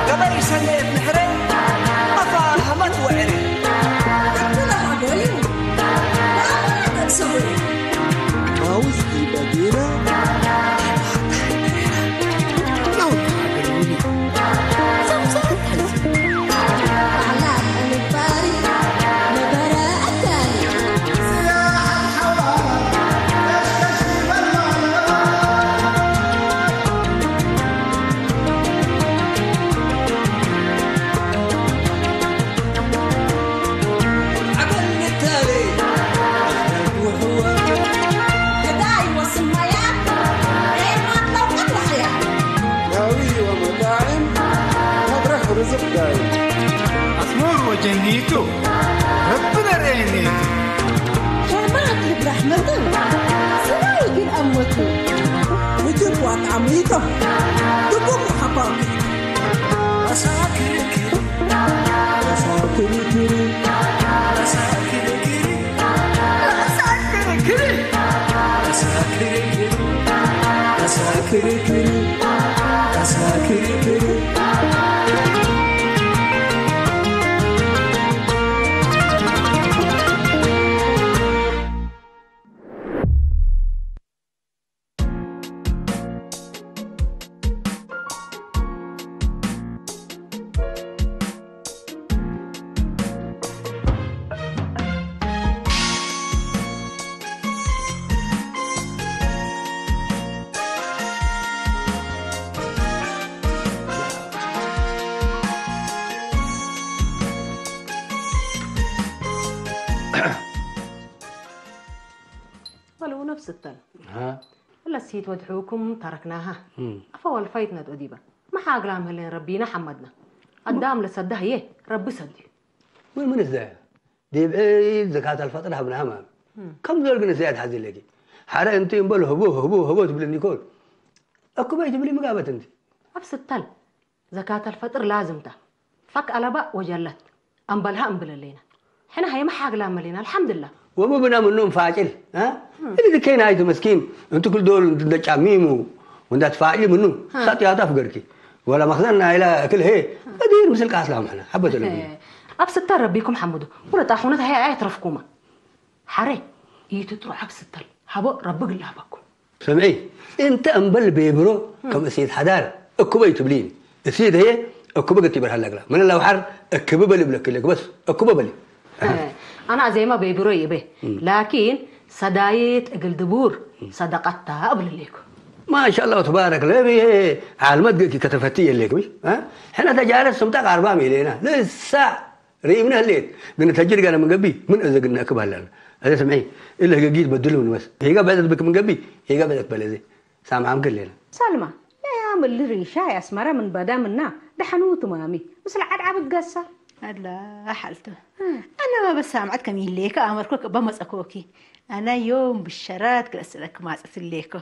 قبل سنة نحري أفعلها ما توعري أنا عقولي لا تسوي عاوز بدينا أسمر وجنيتو ربنا رينيتو جماعة الرحمة سرايق أموتو وجب وطعميتو تقوم حقاقي أساكركي أساكركي أساكركي أساكركي أساكركي أساكركي ولو نفس التل ها ولا سيت ودحوكم تركناها أفول فايتنا تؤديبا ما حاقلام هلين ربينا حمدنا قدام لسده هي ربي سدي من ازاي دي بعيد زكاة الفطر ابن همام كم زول قلنا زياد حزين لقي حارة انت ينبل هبوه تبلي نيكول اكو بيت تبلي مقابة انت نفس التل زكاة الفطر لازمته فك ألبا وجلت أنبلها أنبل لينا حنا هي ما حاقلام لينا الحمد لله وما بنا منهم فاجل ها اللي كاين هاي مسكين انتو كل دول تدعميمو وانت تفاعلي منهم ساتي هذا فقركي ولا مخزنا الى كل هي ادير مثل كاس لهم احنا حبه لهم ابستر ربيكم حمدو ولا تاخونتها هي اعترفكم حري يتطرح ابستر هبو ربك الله بكم سمعي انت انبل بيبرو كم سيد حدار اكو تبلين السيد هي اكو بقى تبر هلا من لو حر اكو بلي بلك بس اكو بلي انا زي ما بيبرو يبه لكن صدايت اقل دبور صدقتها قبل ليكم ما شاء الله تبارك الله عالمد كتفتي اللي ها احنا تجارس سمتك 4 مليون لسه ريمنا الليل قلنا تجري انا من قبي من اذا قلنا اكبر هذا سمعي الا قيد بدلهم بس هي قبلت بك من قبي هي قبلت بلدي سامعهم كلنا سلمى لا يعمل لي ريشاي اسمره من بدا منا دحنوت مامي بس العدعب قصه لا حالته انا ما بسامعت كمين ليك امركوك بمسكوكي انا يوم بالشرات كلسلك ما ليكو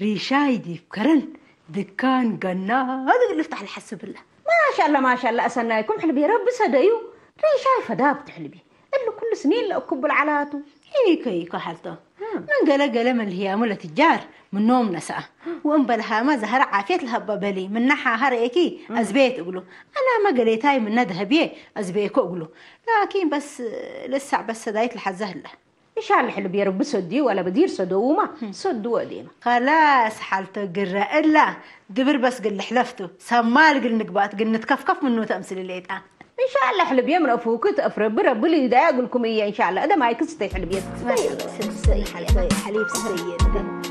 ريشاي دي بكرن دكان قنا هذا اللي يفتح الحسب الله ما شاء الله اسنايكم حلبي رب سدايو ريشاي فداب تحلبي اللي كل سنين لاكب العلاتو هيك حالته من قال من هي مولة الجار من نوم نساء وانبلها ما زهر عافية الهبابلي من نحا هريكي ازبيت اقولو انا ما قليتاي من ندهبيه ازبيكو اقولو لكن بس لسه بس دايت الحزهله ايش على حلبي رب سدي ولا بدير سدوما سدوا ديما خلاص حالته قرا الا دبر بس قل حلفته سمال قل نقبات قل نتكفكف منه تمثل الليت ان شاء الله حلبيه من افوك تفرب رب اللي يدعي اقول لكم اياه ان شاء الله هذا ما يكستي حلبيه حليب سريد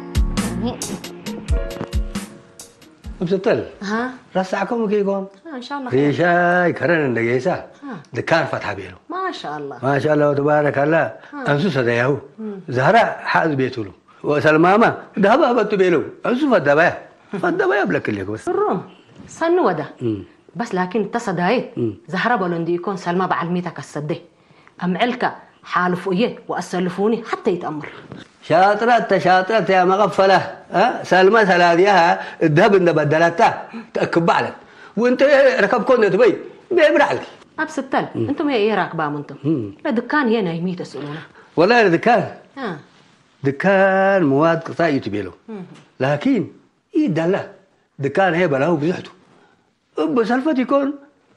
بسطل ها رسعكم كيكم ان شاء الله ريشاي كرن دقيسه دكان فتح بينه ما شاء الله ما شاء الله تبارك الله انسو سدايو زهره حاز بيتولو وسلماما ذهب هبت بيلو انسو فدبا بلك اللي بس الروم صنوا ده بس لكن تصدايت زهره بلوندي يكون سلمى بعلميتك السده امعلك حالفويه واسلفوني حتى يتامر شاطرة يا مغفلة ها سلمى ثلاثيها الذهب اللي بدلتها تأكب عليك وانت ركب كون دبي بيبرع لك ابس التل انتم ايه راكبه انتم لا دكان هنا يمي تسالونا والله دكان مواد قطع يتبيلو لكن يدله دكان هي بلاو بزحته بس الفت يكون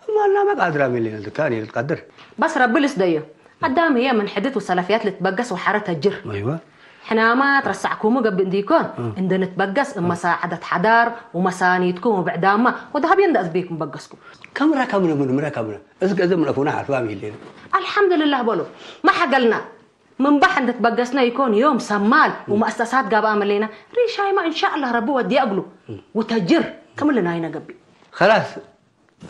ما لا ما قادر من اللي كان يتقدر بس ربي لسديه قدام هي من حدث وسلفيات اللي تبقس وحارتها الجر. ايوه احنا ما ترسعكم قبل ديكون عندنا نتبقس مساعدة حدار ومسانيدكم وبعدامة وده بيندأس بيكم بقسكم. كاميرا من مرة كاميرا إذا كذا من أكون عارف فاهمي الليل. الحمد لله بلو ما حقلنا من بحن نتبقسنا يكون يوم سمال ومؤسسات قاب عملينا ريشاي ما إن شاء الله ربي ودي أقلو وتجر كمل لنا هنا قبل. خلاص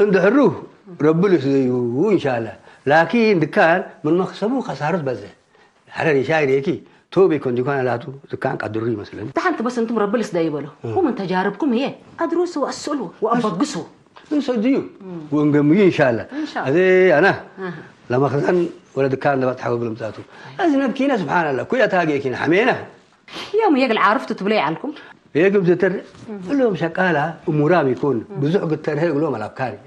عند حروه ربي يسوي إن شاء الله لكن دكان من مخسبه خسارة بزه على ريشاي ريكي تو بيكون دكان لا تو دكان قدري مثلا. تحنت بس أنتم ربي لسه يبلو ومن تجاربكم هي أدرسوا وأسألوا وأبقسوا. نسديو ونقوم إن شاء الله. إن شاء الله. هذه أنا لما خذن ولا دكان ده بتحول بالمساتو. لازم نبكينا سبحان الله كويا تاجي كنا حمينا. يوم يقل عرفتوا تبلي عنكم. يجب تتر كلهم شكالها أمورام يكون بزوج التره يقولون الأفكار.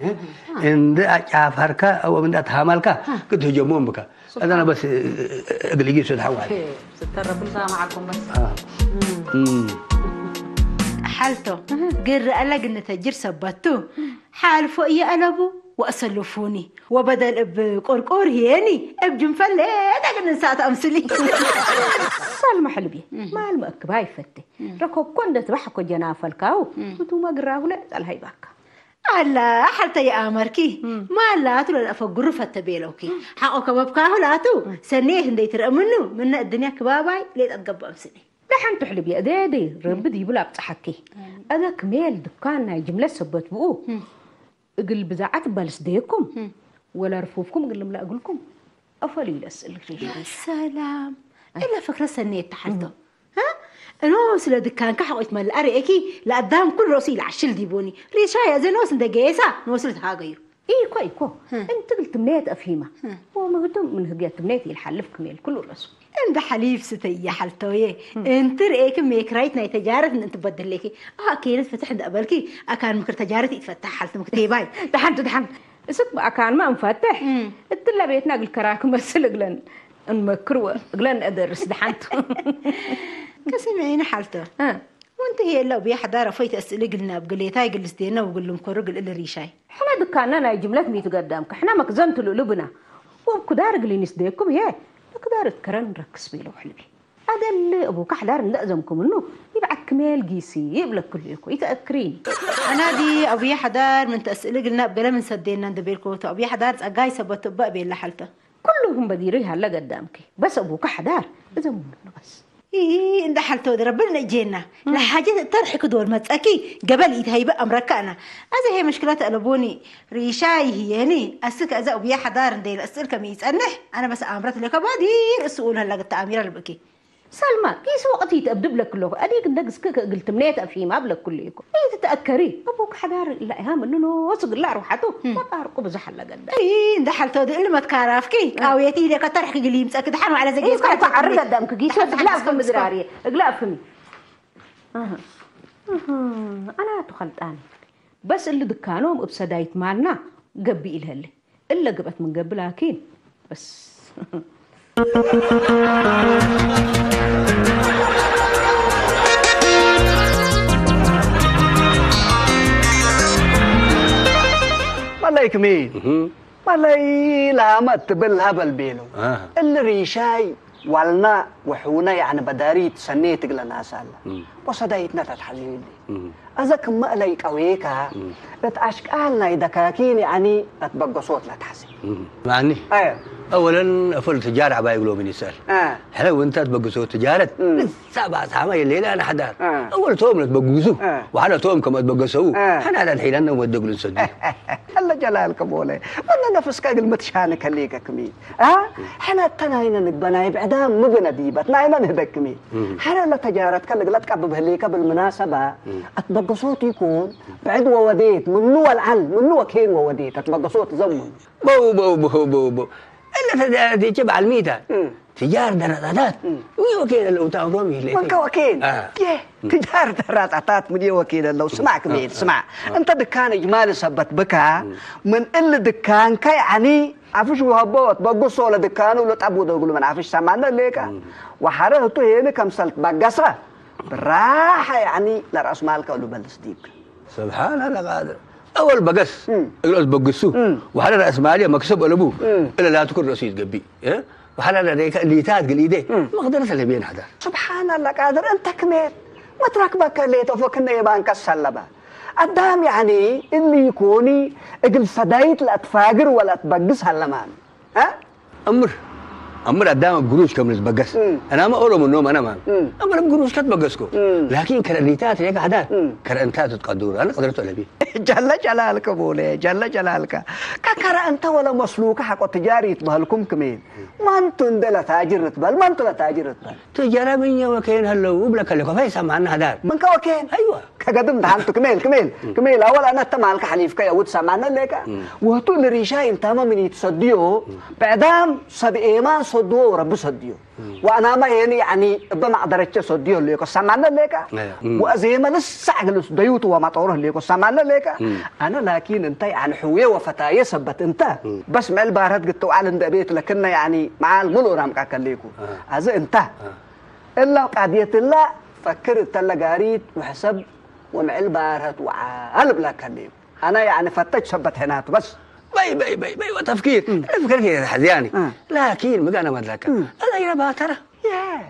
إن ده أشاف هركا أو من ده تحملك كده هجومهم بك. هذا أنا بس أقلقي سود حوالي. ستر ربنا معكم بس. حالته قر ألق إن تجر سبتو حال فوقي ألبو وأسلفوني وبدل بقرقور هيني بجنفل هذا كنا نسات أمسلي سالمة حلبي ما المأكباي فتي ركوب كنت تبحكوا جناف الكاو وتو ما قراه لا الهي باك الله حالته يا أمركي ما لا تقول أفقر فتبيلوكي حقك ببكاه لا تو سنيه هندي ترأمنه من الدنيا كباباي ليه أتقبل أمسلي لحن تحلبي أدي رب دي بلا بتحكي أنا كمال دكان جملة سبت بقو قل بزعات بالس ديكم ولا رفوفكم قل لا أقولكم أفلي أسألك يا سلام إلا فكرة سنية تحلته ها نوس لدكان كحقت مال أريكي لقدام كل راسي العشل ديبوني ريشاي أزين نوس ندقيسة نوس لتهاجيو إيه كو أنت قلت منيت أفهمه وما قلت من هجيت منيتي الحلف كمال كله رسم انت حليف ستي حلتويه انت رأيك ميكرايتنا تجارة ان انت بدل ليكي اكيد فتح دقبلكي اكان مكر تجارتي يتفتح حالت مكتيباي دحنت اسك اكان ما مفتح التلا بيتنا الكراكم بس قلن المكروه قلن ادرس دحنت كسمعينا حالته وانت هي لو بيا حدا رفيت اسئله قلنا بقليتاي قلستينا وقول لهم كرق الا ريشاي احنا دكاننا جملة ميت قدامك احنا مكزنت لبنا وبكدار قلي نسديكم هي كدار كرن ركس بيلو حلبي هذا اللي ابوك حدار نلزمكم انه يبعت كمال قيسي يبلك كلكم يتاكرين انا دي ابي حدار من تاسئله قلنا بقلا من سدينا ندبيلكم ابي حدار اقاي سبت بقى بين حالته كلهم بديريها هلا قدامك بس ابوك حدار لازم منه بس إيه إن دحلتوا ده ربنا يجينا لحاجة ترحك دور متأكي قبل يتهيبقى أمريكانا هذا هي مشكلات ألبوني ريشاي هيني أسك أزا وبيا حدار نديل أسئل كميس أنا بس أمرت لك بادير السؤول هلا قلت أميرة البكي سلمى كيس وقت يتأبدب لك كله أديك النقص قلت منيت أفهيم أبلك كلكم إيه تتأكري أبوك حدار لا هم إنه وصق لا روحته ما أرقب زحل قدام إيه دحلتوا ده اللي ما تكارفكي أو يتي لك ترحك قليم سأكد حنو على زجاج إيه كنت تعرض قدامك كيس لا أفهم مدرارية لا أفهمي أنا تخلت أنا بس اللي دكانهم بسدايت مالنا قبي إلهلي إلا قبت من قبل لكن بس ملايك مين ملاي لامت بالهبل بينه الريشاي والنا وحونا يعني بداريت سنيت قلنا ناس الله وصدايتنا تتحليلي أذاك مقليك أويكا بتعشق أهلنا إذا كاكين يعني أتبقى صوت لا تحسي معني أولاً أفضل تجارة عباية يقولوا من يسأل حلو أنت تبقى صوت تجارة لسه بعد عامي الليلة أنا حدار أول توم تبقى سو وحنا توم كم تبقى سو حنا على الحين أنا ودق للسد الله جلالك بوله ولا نفسك قل متشانك الليك كمين حنا تناينا نبنا بعدام مبنا ديبت ناينا نهدك كمين حنا لا تجارة كلك لا تكبب هليك بالمناسبة أتبقى صوت يكون بعد ووديت من نوع العل من نوع كين ووديت أتبقى صوت زمن بو بو بو بو بو إلا تجيب على الميتة تجار دراتات مي وكيل لو تعرفون ليه من كوكيل تجار دراتات مدي وكيل لو سمعك مين سمع أنت دكان إجمالي سبت بكا من إلا دكان كي يعني عفش وهبوت بقص ولا دكان ولا تعبود يقولوا من عفش سمعنا ليك وحرته هنا كم سلت بقصة براحة يعني لرأس مالك ولا بلس ديك سبحان الله قادر اول بقص الأس بقصوه وحنا راس ماليه مكسب الابوه الا لا تكون رصيد قبي وحنا اللي تاد قال ايديه ما قدرت اللي بين هذا سبحان الله قادر انت كميت ما تركبك اللي تفكنا يبان كسلبه قدام يعني اللي يكوني اقل صدايت لا تفاجر ولا تبقس هاللمان ها امر قدام قروش كم بقص انا ما اقوله من النوم انا ما امر قروش كت بقصكو لكن كرنيتات يا قعدات كرنتات تقدر انا قدرت ولا بي جل جلالك بولي جل جلالك ككر انت ولا مسلوك حق تجاري تبهلكم كمين ما انتم دل تاجر تبال ما انتم تاجر تبال تجارة من وكين هلو وبلك اللي كفايه سمعنا هذا من كوكين ايوه كقدم دهانتو كميل اول انا تمالك حليف كيا ود سمعنا لك وهتو الريشاي انت ما من يتصديو بعدام سب ايمان صدوا ورب صديو وانا ما يعني بما درجه صديو ليكو سمعنا لك وازيما لسه عقلس ديوت وما طوره ليكو سمعنا لك انا لكن انت يعني حويه وفتايه سبت انت بس مع البارات قلت على بيت لكن يعني مع الملو رام كاكليكو هذا انت الا قضيه الله فكرت تلا قاريت وحسب ومع البارات وعالب لك هنيم انا يعني فتش سبت هنات بس باي وتفكير الفكر كده حزياني لكن مقانا مدلك هذا يا باترة يا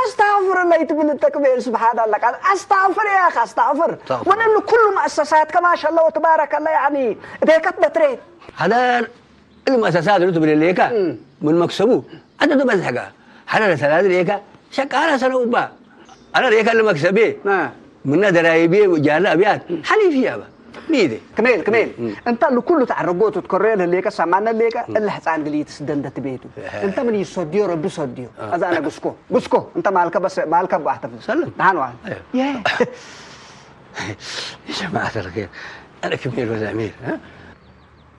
استغفر الله يتبين التكبير سبحان الله استغفر يا اخي استغفر وانا كل مؤسسات كما شاء الله وتبارك الله يعني بيكت بتريد هذا المؤسسات اللي تبين ليك من مكسبه أنت بس حاجة حنا ثلاثة ليك شك أنا سنة وبا أنا ليك اللي مكسبي من درايبي وجالا أبيات حلي فيها بقى ميدي كميل أنت اللي كله تعرقوت وتكرر ليك سمعنا ليك اللي حسان قليت سدندة بيته أنت من يصديو ربي صديو هذا أنا قسكو أنت مالك بس مالك بواحدة سلم تعال واحد يا جماعة الخير أنا كميل وزعميل ها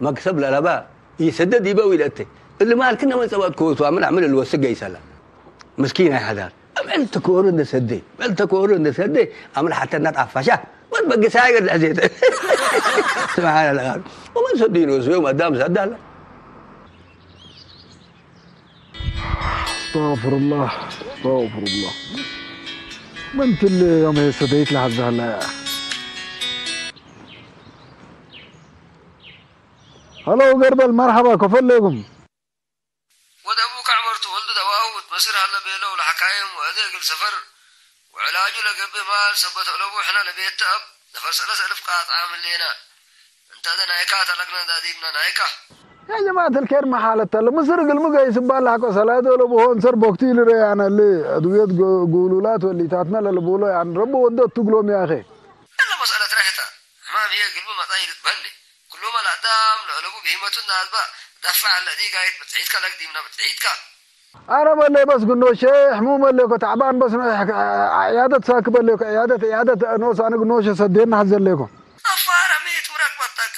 مكسب للأباء يسدد يبوي لأتي اللي مالكنا من سواد كوس وعمل عمل الوسقة يسلا مسكين يا هذا عمل تكور النسدي عمل حتى نتعفى شاه ما بقي سايق العزيز سبحان الله وما صدقين وسوي ما دام سدال استغفر الله ما انت اللي يوم صديت لحد هلا هلو قربل مرحبا كفل لكم ود ابوك عمرته ولد دواه وتمسر هلا بيله والحكايم وهذاك السفر وعلاجه لقبي مال سبته لابو احنا لبيت اب نفر 3000 قاط عامل لينا انت هذا نايكات لقنا داديبنا نايكا يا جماعة الكرم حالة الله مسرق المقاي سبال لحكو صلاة ولا بهون سر بوكتيل ري يعني اللي ادوية قولولات واللي تعتمل اللي بقولوا يعني ربو ودت تقولهم يا اخي الا مسألة ريحتها ما هي قلبي ما طاير تبلي كل ما الأدام لعلقوا بهيمة الناس بقى دفع الذي قايد بتعيدك لك ديمنا بتعيدك أنا بلي بس قلنا شيخ مو ملك تعبان بس عيادة ساكبة لك عيادة نوس أنا قلنا شيء صدقنا حزن لكم أفار ميت مركبتك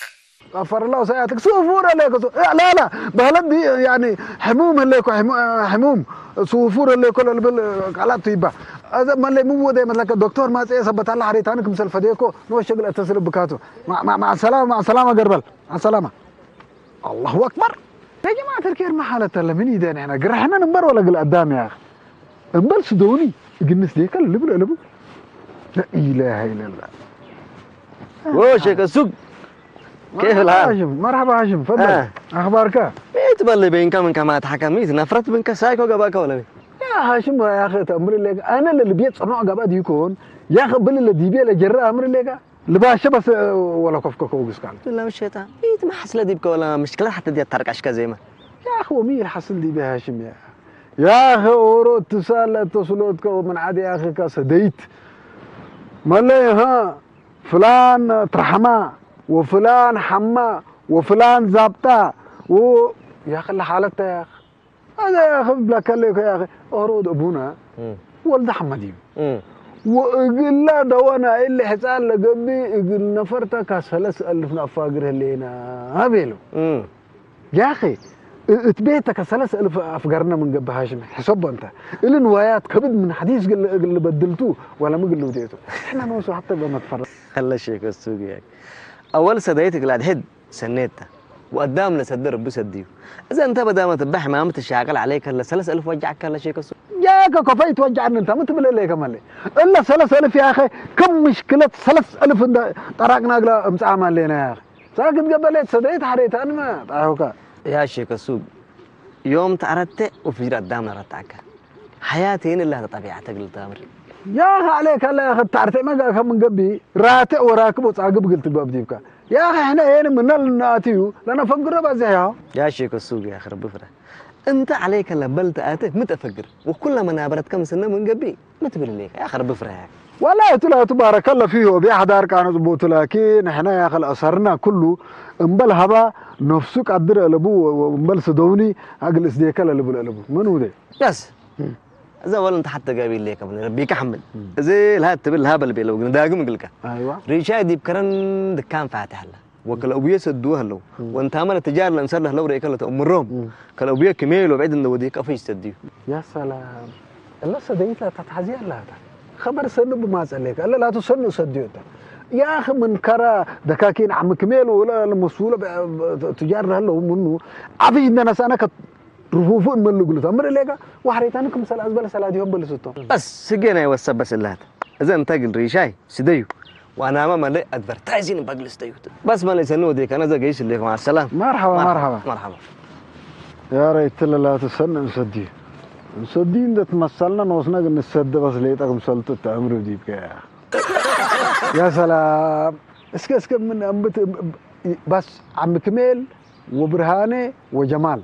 أفر الله سيأتك صوفورة لك لا بهلد دي يعني حموم لك حموم صوفورة لك على طيبة هذا ملي مو ده مثلك الدكتور ما تسأل سبت الله حريتانك مثل فديكو نو شغل اتصل بكاتو مع السلامة قربل مع السلامة الله أكبر يا جماعة الخير ما حالة الله من يدين احنا قرحنا نمبر ولا قل قدام يا أخي نمبر سدوني قلنا سديك اللي بلو لا إله إلا الله وشك السوق كيف الحال؟ هاشم مرحبا هاشم تفضل أخبارك؟ ميت بالله بينك من كما تحكميت نفرت بينك سايكو قباك ولا بي؟ يا هاشم يا أخي تأمر لك أنا اللي بيت صنوع قباد يكون يا أخي بل اللي ديبي لجرى أمر لك لباشا بس ولا كفك كوجس كان لا مش شيطان بيت ما حصل ديبك ولا مشكلة حتى دي ترك عشكا زي ما يا أخي ومين حصل دي هاشم يا أخي أورو اتصال تصلوتك ومن عادي يا أخي كاسديت مالي ها فلان ترحما وفلان حما وفلان زابطة يا أخي اللي حالته يا أخي هذا يا أخي بلا كليك يا أخي أورود أبونا ولد حمديم وقل لا دوانا اللي حسان لقبي قل نفرتك 3000 نفاقر لينا هبيلو يا أخي اتبيتك 3000 أفقرنا من قبل هاشم حسب أنت اللي نوايات كبد من حديث اللي بدلتوه ولا ما قلوا ديته احنا نوصل حتى بما تفرق خلا الشيك السوق يعني أول سدايتك اللي هد سنيتها وقدامنا سد ربي سديه إذا أنت بدأ ما تبح ما متشاغل عليك هلا 3000 وجعك هلا شيك السوق ياك كفايت وجعنا أنت ما تبلي ليه كمان إلا 3000 يا أخي كم مشكلة 3000 طرقنا قلا متعامل لنا يا أخي ساكت قبلت سديت حريت أنا ما تعرفك يا شيخ السوق يوم تعرضت وفجر قدامنا رتعك حياتي هنا اللي طبيعتك للتامر يا أخي عليك الله يا أخي تعرف ما قال من قبي راتع وراكب وتعقب قلت بابديبك يا أخي إحنا هنا من الناتيو لأنا فقر بزيها يا شيخ السوق يا أخي ربي فرح أنت عليك اللي بلت آته متفكر وكل ما نابرت كم سنة من قبي ما تبين ليك يا أخي ربي فرح والله تلا تبارك الله فيه وبيحضر كانوا ضبوط لكن إحنا يا أخي أصرنا كله انبل هبا نفسك عدر لبو وانبل صدوني عقل إسديك لبو لبو منو ده يس إذا ولا أنت حتى قابل ليك ابن ربيك حمل زي الهات تبل هبا اللي بيلو داقم قلك أيوة ريشاي دي بكرن دكان فاتح له وكل أبوية سدوها له وأنت عمل تجار لأنسر له لو رأيك له تأمرهم كل أبوية كميل وبعد إنه وديك أفيش تديه يا سلام الله صدقت لا تتحزي الله خبر سنو بما سألك الله لا تسنو صديوته يا أخي من كرا دكاكين عم كميل ولا المسؤول تجار له منه أبي إننا سأنا رفوفون من اللي قلت أمر ليك وحريتانكم سلاز بلا سلاديهم بلا ستون بس سجينا يوسب بس اللي هذا إذا أنت قل ريشاي سديو وأنا ما ملي أدفرتايزين بقلس ديوت بس ما ليسنو ديك أنا زي جيش اللي مع السلام مرحبا مرحبا مرحبا يا ريت لا تسنن نصدي نصدين ده تمثلنا نوصنا قلنا نصد بس ليتك مسلط التأمر وديبك يا سلام اسك من أمبت بس عم كميل وبرهاني وجمال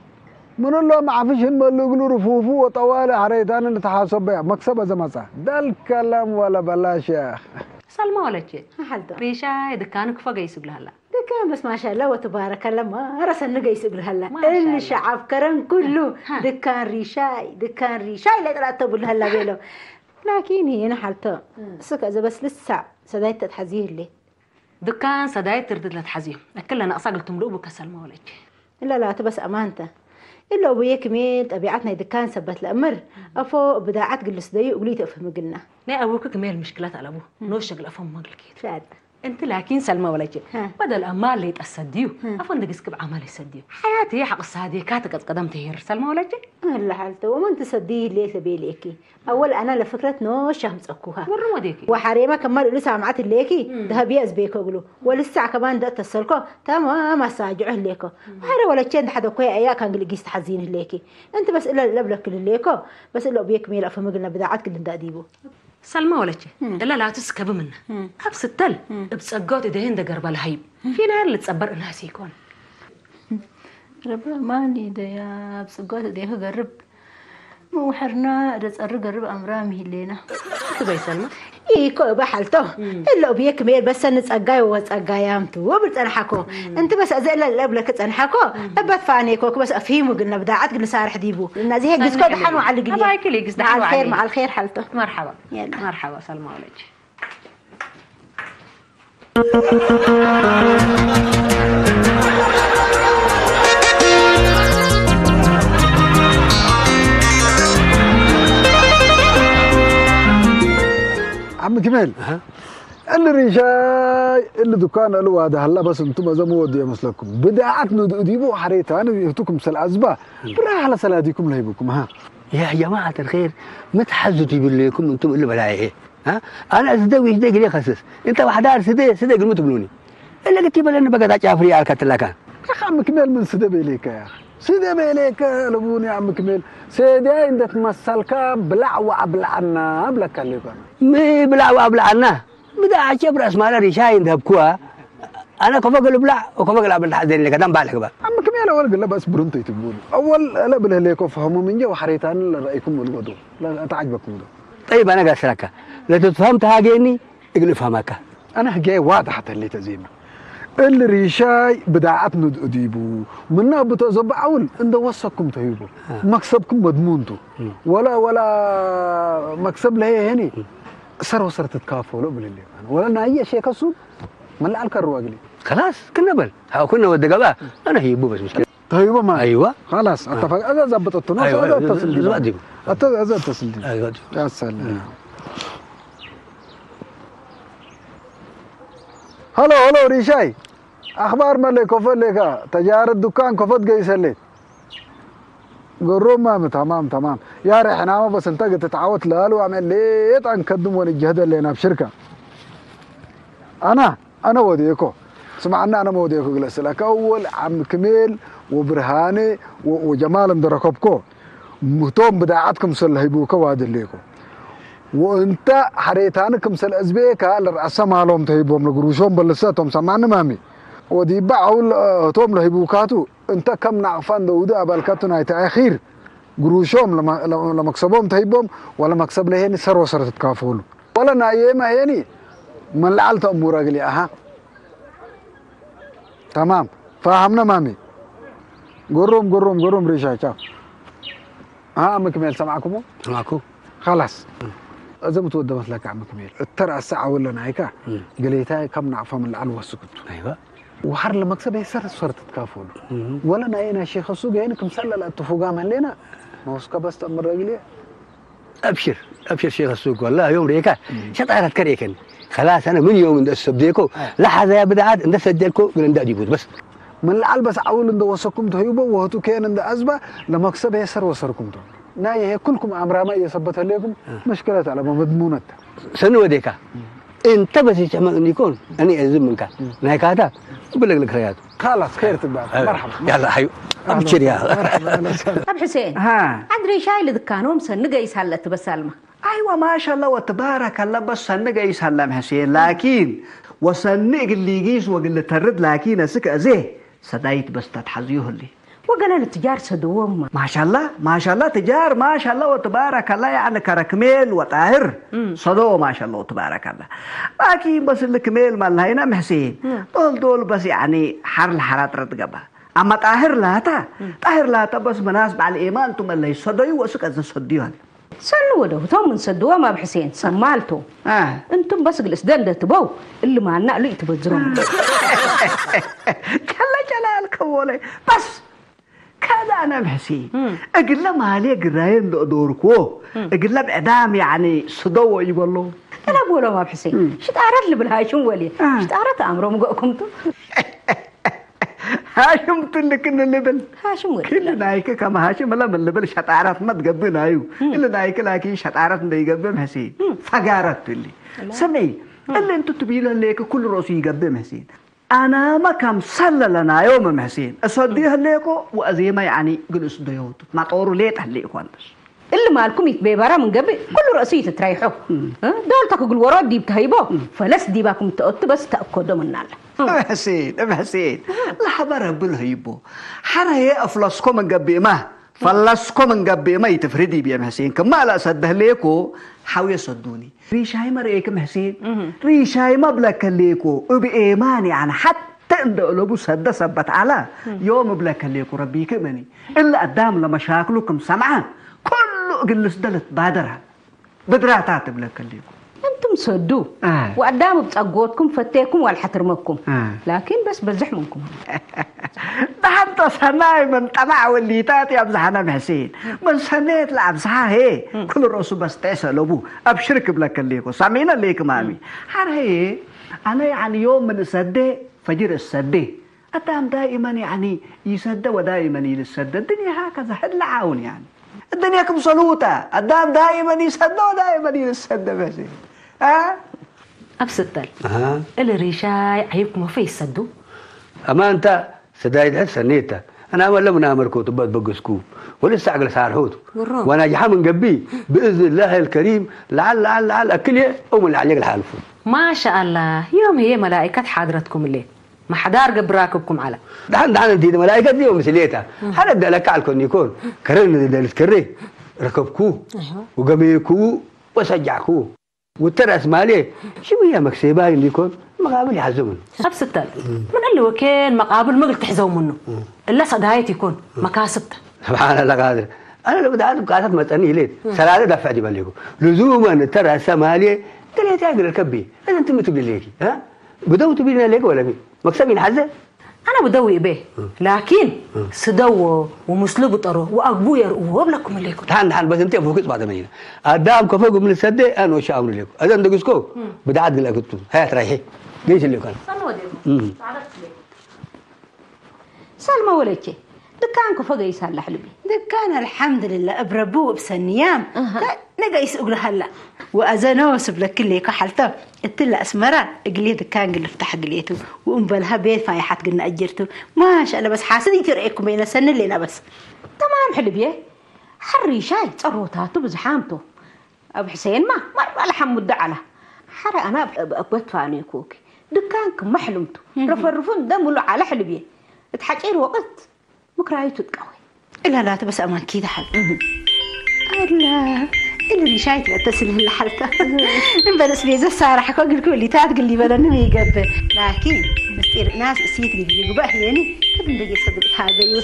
من الله ما عفشن ما يقولوا رفوفو وطوالي حريتان نتحاسب بها مكسب زمسا ده الكلام ولا بلاش يا أخي سلمى ولا شيء حلدو ريشاي دكانك فوق يسوق لهلا دكان بس ما شاء الله وتبارك الله ما رسل نجا يسوق لهلا الشعب كرن كله دكان ريشاي لا ترى تقول لهلا بيلو لكن هنا حالته سك إذا بس لسه سدايت تحزيه لي دكان سدايت تردد لتحزيه كلنا أصاقل تملؤ بك سلمى ولا شيء لا تبس أمانته إلا أبويك ميل طبيعتنا إذا كان سبت الأمر أفو بداعات قلس دايو وقليت أفهم قلنا لا أبوك كميل مشكلات على أبوه نوش شغل أفهم ما قلت فعلا أنت لكن سلمى ولا شيء بدل أمال اللي تأسديو أفهم دقيس كب عمال يسديو حياتي حق الصادية كاتك قدم تهير سلمى ولا شيء هلا حالته وما أنت صديه ليه سبيليكي أول أنا لفكرة نوش شمس أكوها ورمو ديكي وحريمة كمال لسه عمعت الليكي ده بيأس بيكو قلو ولسه كمان ده تسلكو تمام ساجعه ليكو وحرا ولا شيء حدا كوي أيا كان قلقيس تحزين الليكي أنت بس إلا لبلك الليكو بس إلا أبيك ميل أفهم قلنا بداعات قلنا داديبو سلمى ولا شيء إلا لا تسكب منه أبس التل بتسقط إدهين ده قرب الهيب في نهار اللي تصبر الناس يكون ربنا مالي ده يا بسقط إديه قرب مو حرنا رزق قرب أمرامي اللينا تبي سلمى إيه كو بحالته إلا أبيك ميل بس نتسقاي وتسقايامتو وبتنحكو أنت بس أزل لبلك تنحكو أبد فانيكو بس أفهمه قلنا بداعات قلنا صار حديبو الناس هيك قصكو دحنوا على القليل هاي كلي قص دحنوا مع الخير مع الخير حالته مرحبا يلا مرحبا سلمى ولدي عم كمال اللي ريشاي اللي دكان له هذا هلا بس انتم زمو ودي مسلكم بداعات نديبوا حريتها انا يهتكم سلازبا براح على سلاديكم لهيبكم ها يا جماعة الخير ما تحزتوا بالليكم انتم اللي بلاعيه ها انا ازدوي ازدق لي خسس انت وحدار سدي قلموا تبنوني الا قلت لنا بقى تعافري على كتلكان يا اخي عم كمال من سدي بيليك يا اخي سيدي بيليك لبوني يا عم كمال سيدي عند تمثلك بلع وابلعنا بلك اللي مي بلع وابلعنا بدا عجب راس مال ريشاي ذهب كوا انا كفاك البلع وكفاك العب الحزين اللي قدام بالك بقى عم كمال اول قال بس برنتي تبوني اول لا بله ليكو فهموا من جو حريتان رايكم الودو لا تعجبكم ده طيب انا قاسلك لا تفهم تهاجيني اقل فهمك انا جاي واضح اللي تزيمه الريشاي بداعات نديبو منا بتزبع اول عند وصكم تهيبو مكسبكم مضمونته ولا مكسب له هني سر تتكافلوا باللي ولا اي شيء كسب من لا الكرواقلي خلاص كنا بل ها كنا ودق بقى انا هيبو بس مشكله طيب ما ايوه خلاص اتفق اذا زبطت النص أيوة. اذا اتصل دي اذا اتصل دي ايوه يا سلام هلو ريشاي اخبار مالك كفر لك تجارة الدكان كفت جاي سليت قروا ما تمام يا ريحنا ما بس انت تتعوت لهالو اعمل ليه نقدم ونجهد لنا بشركه انا وديكو سمعنا أنا مودي أقول لك أول عم كميل وبرهاني وجمال مدركبكو مهتم بداعتكم سلهيبوكا وادليكو وانت حريتانكم سل أزبيكا لرأسا مالهم تهيبهم لقروشهم بلساتهم سمعنا مامي ودي باعوا توم لهيبوكاتو انت كم نعفان دودة أبالكاتو أخير قروشهم لما مكسبهم تهيبهم ولا مكسب لهيني سر تتكافولو ولا نايمة هيني من لعلت أمورا قلي أها تمام فاهمنا مامي قرم ريشاي شاف عم كميل سمعكم خلاص إذا متودمت لك عم كميل ترى الساعة ولا نايكا قليتاي كم نعفى من العلوة السكت أيوة وحر لما كسب يسر صرت تكافول ولا ناينا شيخ السوق هينكم سلل التفوقا من لنا ما وسك بس تمر رجلي أبشر شيخ السوق والله يوم ريكا شطارة كريكن خلاص أنا من يوم السبديكو لحظة يا بدعات إن سجلكو من عند أجيبوت بس من العلبس عول إن وصكم تهيبه وهتو كان عند أزبا لما كسب يسر وصركم تو نايه كلكم أمر ما يثبت لكم مشكلة على مضمونة سنو ديكا انت بس يجمعني يكون أنا أزم منك نايك هذا أقول لك خيرات خلاص خير تبع مرحبا يلا حيو أبشر يا أب حسين أدري شاي اللي دكانهم سنقة يسهلت بسالمة أيوة ما شاء الله وتبارك الله بس سنقة يسهلم حسين لكن وسنق اللي يجيس وقل ترد لكن أسك أزيه صدايت بس تتحزيه اللي وقال التجار سدوهم ما شاء الله تجار ما شاء الله وتبارك الله يعني كركميل وطاهر صدو ما شاء الله وتبارك الله لكن بس الكميل ما لهينا محسين دول بس يعني حر الحرات رتقبها أما طاهر لاتا بس مناسب على الإيمان ثم اللي صدو وسك أزن صديوها سنو ده توم من صدوها ما بحسين سمالتو انتم بس الاسدان ده تبو اللي ما عنا لي تبذرون كلا جلالك ولي بس كذا أنا بحسين أقول له ما عليه قراين دوركو أقول له بعدام يعني صدوه يقولوا أنا بقوله ما بحسين شو تعرف لي بالهاشم ولي شو تعرف أمره مقوكمتو هاشم تلك إن اللبل هاشم ولي كل نايك كما هاشم لا من اللبل شطارات ما تقبل هايو إلا نايك لكن شطارات ما يقبل حسين فقارت اللي سمعي اللي أنتوا تبيله ليك كل رأسي يقبل حسين أنا ما كم صلى لنا يوم محسين أصديها ليكو وأزيما يعني قلص ديوت ما طوروا ليه تحليكو أنتش اللي مالكم يتبيبارا من قبل كل رأسي تتريحوا دولتك قل وراد دي بتهيبو فلس دي باكم تقط بس تأكدوا من نال محسين لحظة رب الهيبو حنا هي أفلسكم من قبل ما فلسكم من قبل ما يتفردي بيا محسين كما لا أصده ليكو حاول يصدوني ريشاي مريك محسين ريشاي مبلك ليكو وبإيماني عن حتى إن قلوبو سد سبت على يوم بلك ليكو ربي كمني إلا قدام لمشاكلكم سمعان كله قلس دلت بادرها بدراتات بلك ليكو أنتم صدوا وقدام بتقوتكم فتيكم والحترمكم لكن بس بزح منكم ده حتى صناي من طبع والليتات يا أبزحنا محسين من صنيت لأبزحها هي كل رأسه بس تسأل أبوه أبشرك بلك ليكو سامعين ليك مامي حر هي أنا يعني يوم من السدة فجر السدة أتام دائما يعني يسد ودائما يلسد الدنيا هكذا حد العون يعني الدنيا كم صلوتة أتام دائما يسد ودائما يلسد محسين أبسطل الريشاي عيبكم في السدو أما أنت سدايد هالسنيتا أنا ولا من أمركو تبغى بقسكو ولسه عقل سارحوت وأنا جحا من قبي بإذن الله الكريم لعل أكله أو من عليك الحالف ما شاء الله يوم هي ملائكة حضرتكم الليل ما حدار قبراكبكم على دحين انت ملائكة دي ومثليتها هنبدأ لك على يكون كرن ده الكري ركبكو وقميكو وسجعكو والترأس مالي شو هي مكسبة اللي يكون مقابل يحزمون أبسطل من اللي وكين مقابل ما قلت تحزوا منه إلا صدايت يكون مكاسبته سبحان الله قادر أنا لو بدأت بقاسات ما تأني ليه سلالة دفع دي باليكو لزوما الترأس مالي تلي تاجر الكبي إذا أنت متبلي ليكي ها بدو تبينا ليك ولا مين مكسبين حزة أنا بدوي به لكن سدوا ومسلوب طرو وأبويا وابلكم ليكم تحن بس أنت فوقت بعد مينا أدام كفوق من السدة أنا وش أمر ليكم أذا أنت قسكو بدأت قل أكتب هاي تريحي ليش اللي كان سلمى ولكي دكانك فوق يسال حلبي دكان الحمد لله بربو بسنيام نقيس أقول هلا وأزانا وسبلك كل كحلته التلا أسمرة قليت كان قل افتح قليته وأم بالها بيت فايحات قلنا أجرته ما شاء الله بس حاسدي ترأيكم بين سنة لنا بس تمام حلبيه حري شاي تصروتاته بزحامته أبو حسين ما مرة لحم مدعله حرى أنا أبوت فاني كوكي دكانكم ما حلمته رفرفون دمه على حلبيه تحكير وقت مكرايته تقوي إلا لا بس أمان كذا حل الله اللي شايت بتصل اللي حالته بس بيزا صار حكوا أقول كل تات قال لي بلا نمي قبل لكن مستير ناس سيت اللي يقبح يعني كيف نلاقي صدق هذا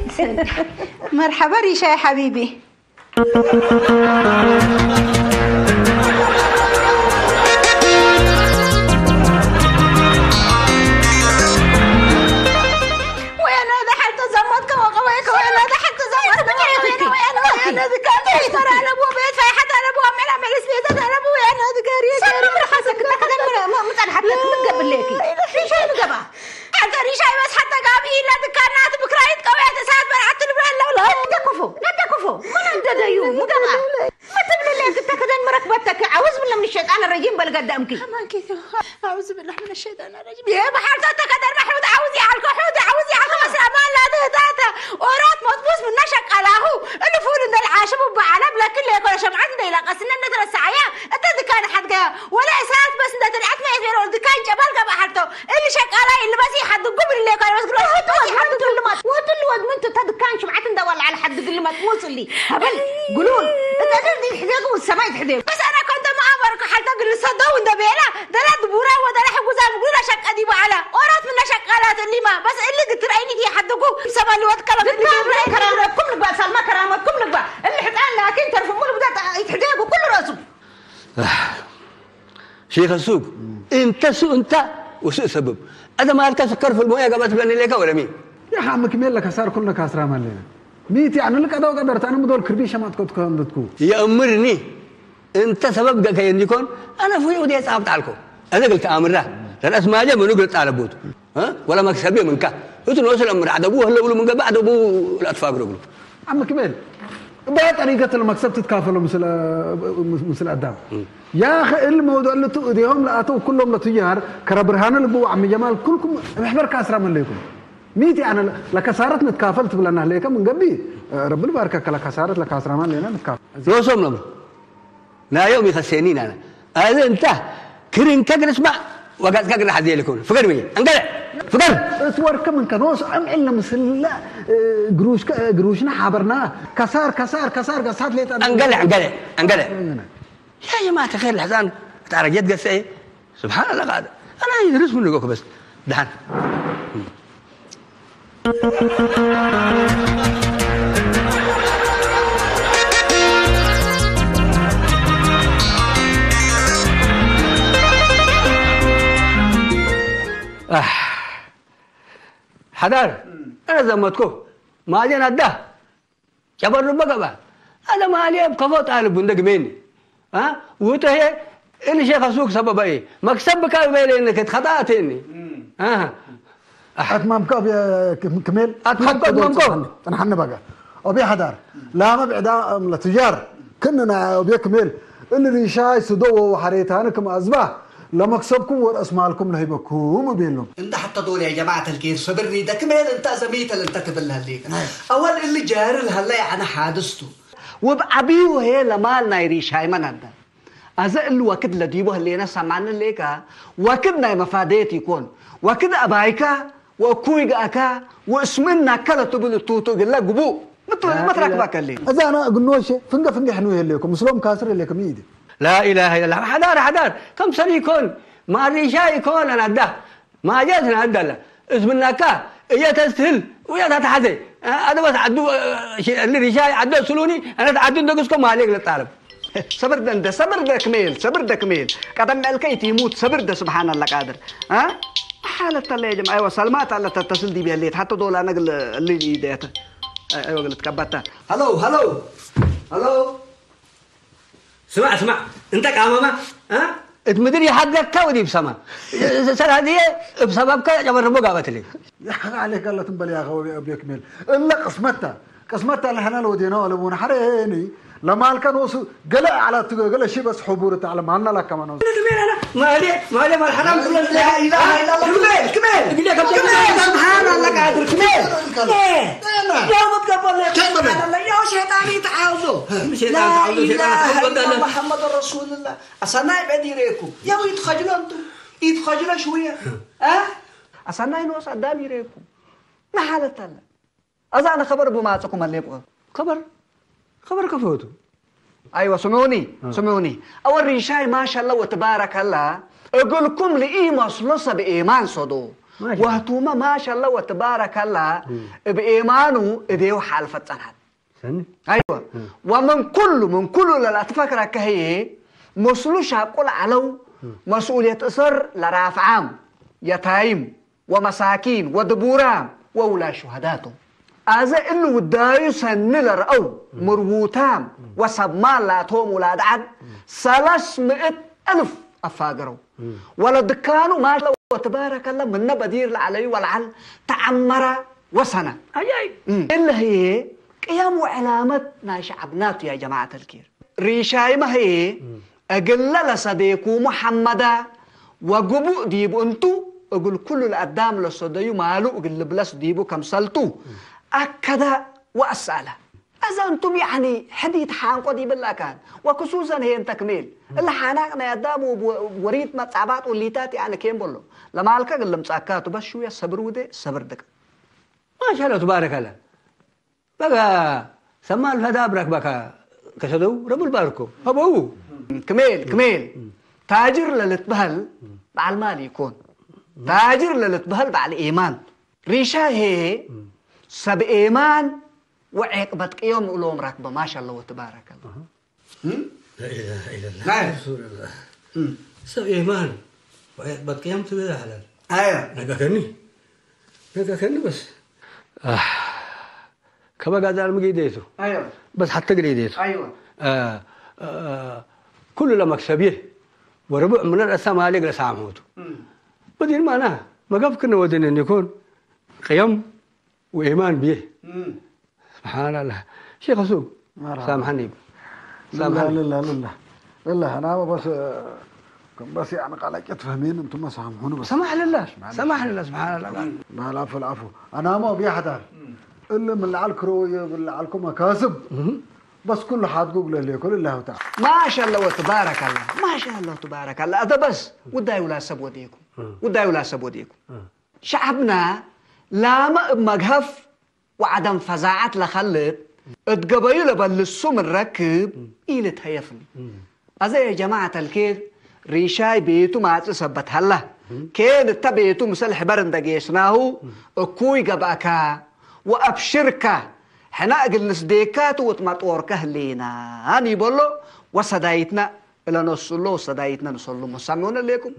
سنودك مرحبا ريشا يا حبيبي أنا ذكرت ترى على أبوه بيت فحتى على أبوه عمل سبيدة على أبوه أنا ذكرت سلم رخصك تقدم مثلا حتى تقبل ليكي ريشاي نقبع حتى ريشاي بس حتى قابي إلا ذكرنات بكرايت قوية ساعات برعت البرهن لو لا لا كفو ما أنت دايو مقبع ما تبني ليك تقدم مركبتك عاوز بالله من الشيطان الرجيم بل قدامكي أمان كيف أعوذ بالله من الشيطان الرجيم يا بحارتك تقدر محمود عاوزي على حود عاوزي على بس أمان لا تهتاتا ورات مطبوس من نشق علىه اللي فول إن العاشب وبعلب لكن اللي يكون شمعات ده لا قصنا ندر السعيا أنت ذكان حد جا ولا ساعات بس ده طلعت ما يزيرو ذكان جبل جاب حرته اللي شق على اللي بس يحد قبل اللي يكون بس قلوا حد كل ما وتلود من انت تذكان شمعات ده ولا على حد كل ما توصل لي هبل قولون انت تدري الحديقه والسماء تحديق بس أنا كنت مع برك حتى قل صدوا ده بينا ده لا دبورة وده لا حقوق زي بقول شق دي وعلى ورات من شقالات اللي ما بس اللي قلت رأيني دي حدقوا سما اللي وقت كلام كرامتكم لك بقى سلمى كرامتكم لك بقى اللي حتقال لكن ترفموا له بدأت يتحديقوا كل راسه شيخ السوق انت سوء انت وسوء سبب هذا ما انت سكر في المويه قبل تبني لك ولا مين يا عم كمل لك صار كلنا كاسرة مالنا ميت يعني لك هذا وقدرت انا مدول كربيشه ما تكون يا امرني انت سبب قال كاين يكون انا في ودي صعبت عليكم انا قلت امره الاسماء جا من قلت على بوت ها ولا مكسبي منك قلت له وصل امر عاد ابوه هلا من بعد ابوه الاطفال رجله عم كمل بقى طريقه المكسب تتكافلوا مثل ادم يا اخي الموضوع اللي تؤذيهم لاتوا كلهم لتجار كربرهان البو عم جمال كلكم محبر كاسره من ليكم ميت يعني لكسارت نتكافلت بلنا عليك من قبي ربنا يباركك لكسارت لكاسره من لنا نتكافل لو سمنا لا يوم يخسينين انا هذا انت كرين كجر اسمع وقت كجر حدي لكم فكر مين انقلع فكر صور كم كنوس ام علنا مثل قروشنا حبرناه كسار قصات ليت انقلع يا جماعه الخير الحزان تعرف جد قصه ايه سبحان الله قاعد انا يدرس منكم بس دحن حدار انا زمتكم ما جينا ده جبر بقى انا ما علي بقفوت على بندق مني ها وتهي اللي شيخ السوق سبب ايه مكسبك بيني انك خطاتني اتمامكم يا كميل اتمامكم انا حن بقى ابي حدار لا ما بعدا لتجار كنا ابي كميل اللي ريشاي سدو وحريتها انا كما ازبا لمكسبكم وراس مالكم لهيبكم بينهم انت حتى دول يا جماعه الخير صبرني ده كمان انت زميت اللي انت تبلها ليك اول اللي جار هلا يعني حادثته وبعبيه هي لمالنا يريشاي من هذا هذا اللي وقت لديبه اللي انا سمعنا ليك وكدنا مفاديت يكون وكد ابايكا وكويغاكا واسمنا كلا تبل توتو قال قبو ما تركبك اللي اذا انا قلنوش فنقه حنوه لكم مسلم كاسر لكم ايدي لا اله الا الله حدار كم سنه يكون ما ريشاي يكون انا ده ما جازنا عدل اسمنا كا هي تستهل ويا تتحدي هذا بس عدو اللي ريشاي عدو سلوني انا تعدو ندقسكم ما عليك للطالب صبر ده صبر ده كميل قدم الكيت يموت صبر ده سبحان الله قادر ها حالة الله يا جماعه ايوه سلمات الله تتصل دي بيليت حتى دول انا اللي ايديتها ايوه قلت كبتها هلو اسمع انت كامما ها تمدري حقك كودي بسما سر هذه بسببك جبر بو قابت لي يا عليك الله تنبل يا اخوي ابي كميل الا قسمتها اللي حنا ودينا ولا بون حريني لما كان وصل قلع على قلع شيء بس حبورة على ما لنا لك كمان ما عليه ما الحرام كله لا اله الا الله كمل سبحان الله قادر كمل يا متقبل سبحان الله يا شيطان يتعاوزوا لا اله الا محمد رسول الله اصلا يبدي ريكم يا يتخجلوا انتم يتخجلوا شويه أصلا ينوس قدام يريكم ما حالة الله أذا أنا خبر بماعتكم اللي يبغى خبر كفوتو أيوة سمعوني أول ريشاي ما شاء الله وتبارك الله أقول لكم لإيه مصلصة بإيمان صدو وهتوما ما شاء الله وتبارك الله بإيمانه إديو حال فتنحت أيوة ومن كل لا تفكر كهي مصلوش هقول علو مسؤولية إصر لرافع عام يتايم ومساكين ودبورام وولا شهداتهم أذا إنه ودايو سنلر أو مربوطام وسبمان لاتهم ولاد عد 300,000 أفاقروا ولد كانوا ما شاء الله وتبارك الله من بدير عليه والعل تعمر وسنة إلا هي قيام وعلامة شعبنات يا جماعة الكير ريشاي ما هي أقل لصديقو محمدا وقبو ديبو انتو أقول كل الأدام لصديو مالو أقول بلس ديبو كم سلتو أكدا وأسأله إذا أنتم يعني حديث حانقو دي بالله كان وخصوصا هي تكميل اللي حانقنا يدامو وريد متصعبات والليتات يعني كيم بولو لما ألقى قل متصعكاتو بس شوية صبروا دي صبر دك ما شاء الله تبارك الله بقى سما الفدا برك بقى كسدو رب الباركو أبو كميل تاجر للتبهل مع المال يكون تاجر للتبهل مع الإيمان ريشا هي سب إيمان وعقبتك يوم أولوم راكبة ما شاء الله وتبارك الله لا إله إلا الله رسول الله سب إيمان وعقبتك يوم تبدا حلال أيوة نقاكني بس كما قاعد على مقيديته أيوة بس حتى قريديته أيوة كل لما كسبيه وربع من الأسامة عليك لسامهوته بدين معناها ما قف كنا ودين أن يكون قيم وإيمان به سبحان الله شيخ سوق سامحني لله أنا بس يعني قالك تفهمين أنتم ما سامحوني بس سمح لله سبحان الله ما العفو أنا ما أبي حدا إلا من اللي على الكروية واللي على مكاسب بس كل حد قبل اللي كل الله تعالى ما شاء الله وتبارك الله ما شاء الله تبارك الله هذا بس ودا ولا سبوديكم شعبنا لا مجهف وعدم فزاعة لخلت اتقبيل بالسم الركب إلى تهيفني هذا يا جماعة الكير ريشاي بيتو ما تثبت هلا كان تبيتو مسلح برندقيشناه اكوي قبأكا وأبشركا حنا أجلس ديكات وتمطوركه لينا هاني بقوله وصدايتنا إلى نصلو صدايتنا نصلو مسامعون لكم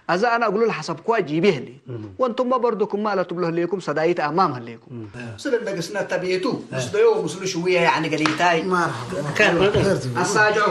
أذا أنا أقول له حسب كوا جيبه لي وأنتم ما بردكم ما لا تبله لكم صدايت أمامها لكم سلنا قسنا تبيتو مسديو مسلو شوية يعني قليتاي كان الساجو